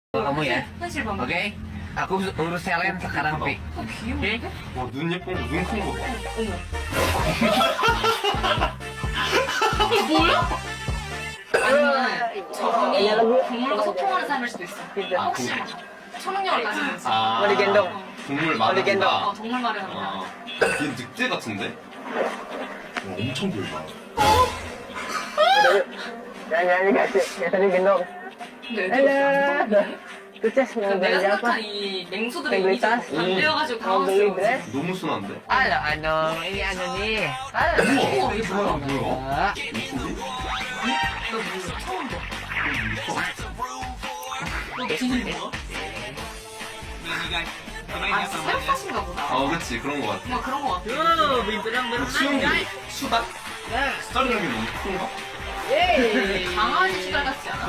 Kamu ya? 현실 방법. Oke? Aku urus Helen sekarang, Pi. 귀여운데? 와, 눈 예쁜 거, 눈 큰 거 봐. 이게 뭐야? 아니면 저분이 동물과 소통하는 삶일 수도 있어. 혹시 초능력을 가지고 있어. 아, 머리 겐동. 동물 말을 한다. 동물 말을 한다. 아, 얘 늑대 같은데? 엄청 길다. Jangan dikasih. Ya tadi gendong. 근데 Halo. Sukses mau 내가 belanja apa? 생각한 이 맹수들의 맹수 이미지가 tas? 반대여가지고 Mau beli 당황스러워. dress? 너무 순한데? Halo, Anung. Ini Anu nih. Halo. 우와, 이게 뭐야, 뭐야? Ah, 너 몰라. 처음 봐. 너 뒤는 뭐야? 아, 셀파신가 보다. 아, 그치, 그런 거 같아. 뭔가 그런 거 같아. 수영기, 수달? 수달이라는 게 너무 큰가? 강아지 수달 같지 않아?